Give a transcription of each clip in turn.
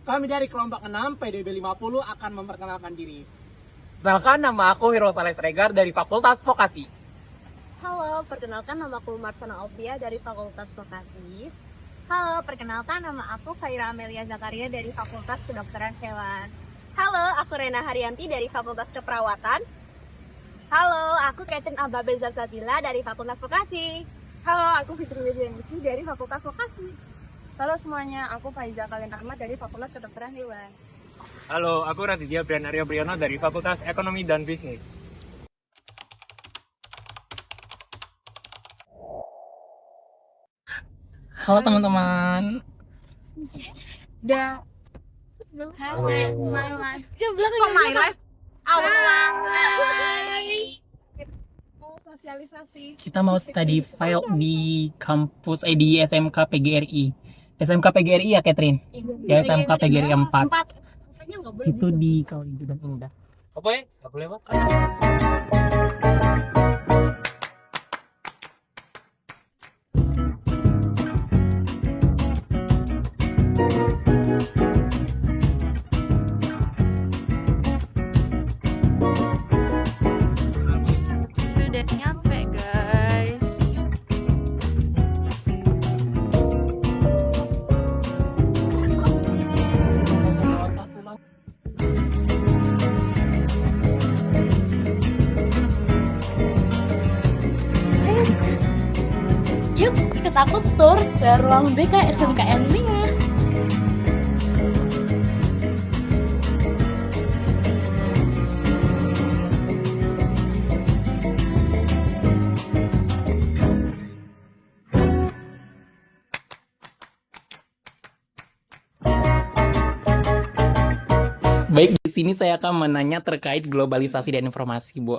Kami dari kelompok 6 PDB 50 akan memperkenalkan diri. Kenalkan, nama aku Hiro Sales Regar dari Fakultas Vokasi. Halo, perkenalkan nama aku Marsana Opia dari Fakultas Vokasi. Halo, perkenalkan nama aku Khaira Amelia Zakaria dari Fakultas Kedokteran Hewan. Halo, aku Rena Haryanti dari Fakultas Keperawatan. Halo, aku Catherine Ababel Zazabila dari Fakultas Vokasi. Halo, aku Fitri Widianisi dari Fakultas Vokasi. Halo semuanya, aku Faiza Kalian Ahmad dari Fakultas Kedokteran Hewan. Halo, aku Raditya Brian Aryo Priyono dari Fakultas Ekonomi dan Bisnis. Halo teman-teman. Hai, my life. Kok my life? Sosialisasi. Kita mau study file di di SMK PGRI. SMK PGRI ya, Catherine? Ya, SMK PGRI 4. Itu di Kali dan Indah. Apa ya? Gak boleh, Pak? Sudah nyampe, guys. Yuk, ikut aku tur ke ruang BK SMKN 5. Baik, di sini saya akan menanya terkait globalisasi dan informasi, Bu.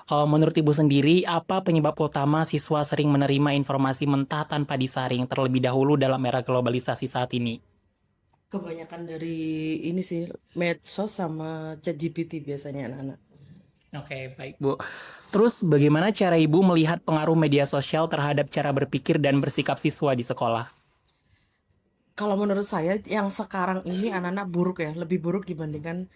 Menurut Ibu sendiri, apa penyebab utama siswa sering menerima informasi mentah tanpa disaring terlebih dahulu dalam era globalisasi saat ini? Kebanyakan dari ini sih medsos sama ChatGPT biasanya anak-anak. Oke, baik, Bu. Terus bagaimana cara Ibu melihat pengaruh media sosial terhadap cara berpikir dan bersikap siswa di sekolah? Kalau menurut saya yang sekarang ini anak-anak buruk ya, lebih buruk dibandingkan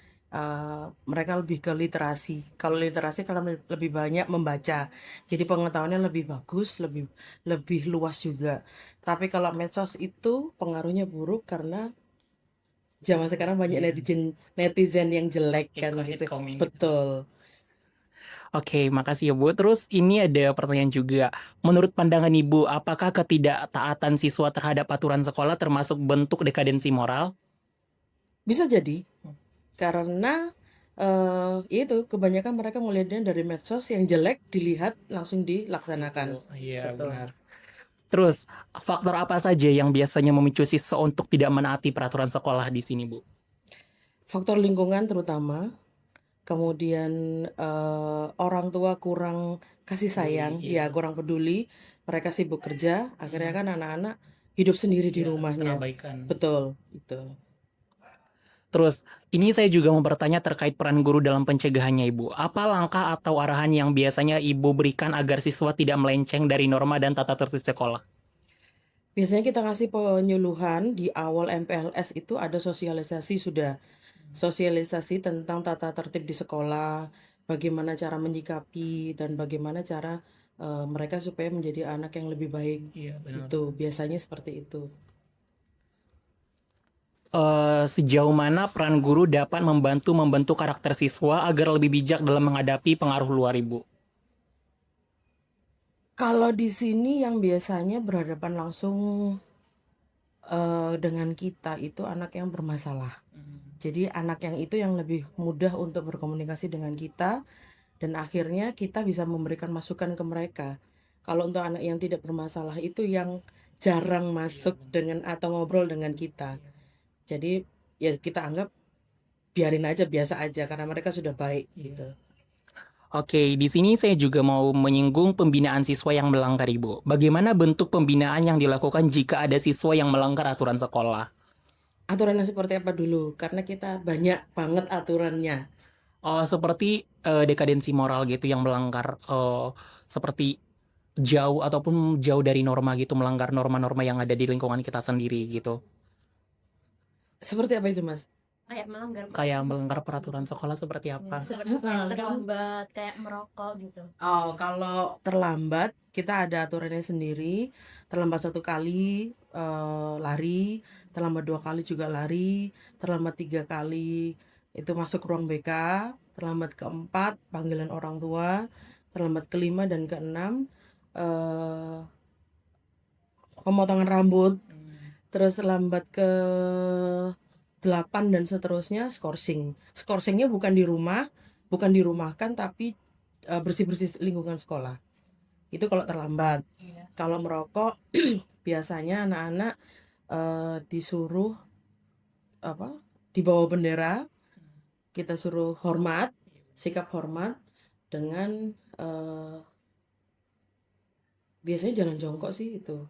mereka lebih ke literasi. Kalau literasi karena lebih banyak membaca, jadi pengetahuannya lebih bagus, lebih lebih luas juga. Tapi kalau medsos itu pengaruhnya buruk karena zaman sekarang banyak netizen yang jelek kan Hate gitu. comment gitu. Betul. Oke, makasih ya, Bu. Terus ini ada pertanyaan juga. Menurut pandangan Ibu, apakah ketidaktaatan siswa terhadap aturan sekolah termasuk bentuk dekadensi moral? Bisa jadi karena itu kebanyakan mereka melihatnya dari medsos yang jelek dilihat langsung dilaksanakan. Iya, Betul. benar. Terus, faktor apa saja yang biasanya memicu siswa untuk tidak menaati peraturan sekolah di sini, Bu? Faktor lingkungan terutama, kemudian orang tua kurang kasih sayang, Peduli, iya. ya kurang peduli, mereka sibuk kerja, akhirnya kan anak-anak hidup sendiri di Iya, rumahnya. terabaikan. Betul, itu. Terus, ini saya juga mau bertanya terkait peran guru dalam pencegahannya, Ibu. Apa langkah atau arahan yang biasanya Ibu berikan agar siswa tidak melenceng dari norma dan tata tertib sekolah? Biasanya kita ngasih penyuluhan di awal MPLS itu ada sosialisasi sudah. Sosialisasi tentang tata tertib di sekolah, bagaimana cara menyikapi dan bagaimana cara mereka supaya menjadi anak yang lebih baik. Iya, benar. Itu biasanya seperti itu. Sejauh mana peran guru dapat membantu membentuk karakter siswa agar lebih bijak dalam menghadapi pengaruh luar, Ibu? Kalau di sini yang biasanya berhadapan langsung dengan kita itu anak yang bermasalah. Jadi anak yang itu yang lebih mudah untuk berkomunikasi dengan kita dan akhirnya kita bisa memberikan masukan ke mereka. Kalau untuk anak yang tidak bermasalah itu yang jarang masuk dengan atau ngobrol dengan kita. Jadi ya kita anggap biarin aja, biasa aja karena mereka sudah baik gitu. Oke, di sini saya juga mau menyinggung pembinaan siswa yang melanggar, Ibu. Bagaimana bentuk pembinaan yang dilakukan jika ada siswa yang melanggar aturan sekolah? Aturannya seperti apa dulu? Karena kita banyak banget aturannya. Seperti dekadensi moral gitu yang melanggar seperti jauh ataupun jauh dari norma gitu, melanggar norma-norma yang ada di lingkungan kita sendiri gitu. Seperti apa itu, Mas? Kayak melanggar Kayak melanggar peraturan sekolah seperti apa? seperti kayak terlambat, kayak merokok gitu. Oh, kalau terlambat kita ada aturannya sendiri. Terlambat 1 kali lari, terlambat 2 kali juga lari, terlambat 3 kali itu masuk ruang BK, terlambat keempat panggilan orang tua, terlambat kelima dan keenam pemotongan rambut, terus terlambat ke 8 dan seterusnya skorsing. Skorsingnya bukan di rumah, bukan dirumahkan, tapi bersih-bersih lingkungan sekolah. Itu kalau terlambat. Kalau merokok biasanya anak-anak disuruh di bawah bendera, kita suruh hormat, sikap hormat dengan biasanya jangan jongkok sih itu.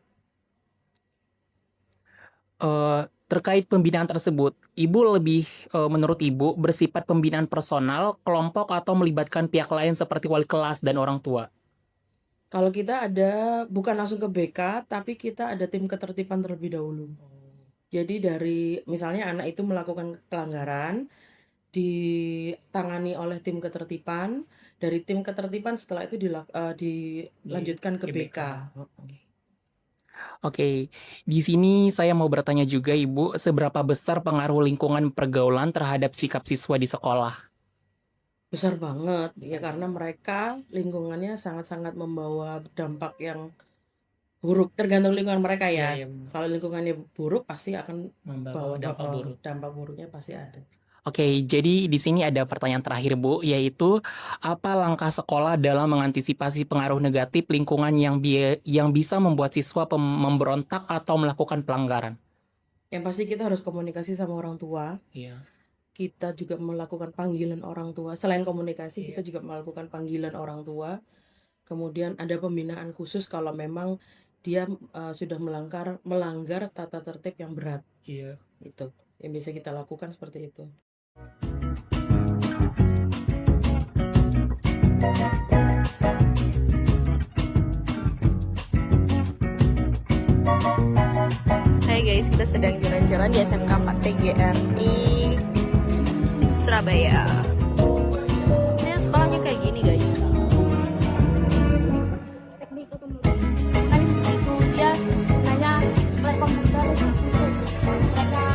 Terkait pembinaan tersebut, Ibu lebih menurut Ibu bersifat pembinaan personal, kelompok atau melibatkan pihak lain seperti wali kelas dan orang tua? Kalau kita ada bukan langsung ke BK, tapi kita ada tim ketertiban terlebih dahulu. Jadi dari misalnya anak itu melakukan pelanggaran, ditangani oleh tim ketertiban, dari tim ketertiban setelah itu dilanjutkan ke BK. Oke, di sini saya mau bertanya juga Ibu, seberapa besar pengaruh lingkungan pergaulan terhadap sikap siswa di sekolah? Besar banget ya, karena mereka lingkungannya sangat-sangat membawa dampak yang buruk, tergantung lingkungan mereka ya. Kalau lingkungannya buruk pasti akan bawa dampak buruknya pasti ada. Oke, jadi di sini ada pertanyaan terakhir Bu, yaitu apa langkah sekolah dalam mengantisipasi pengaruh negatif lingkungan yang bisa membuat siswa memberontak atau melakukan pelanggaran? Yang pasti kita harus komunikasi sama orang tua. Iya. Kita juga melakukan panggilan orang tua. Selain komunikasi, kita juga melakukan panggilan orang tua. Kemudian ada pembinaan khusus kalau memang dia sudah melanggar tata tertib yang berat. Iya. Itu yang bisa kita lakukan seperti itu. Hai guys, kita sedang jalan-jalan di SMK 4 PGRI Surabaya. Ini sekolahnya kayak gini guys. Teknik otomotif. Kan di situ dia nanya lab komputer mereka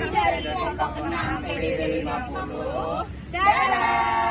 dari kelompok 6 PDB 50. Dadah.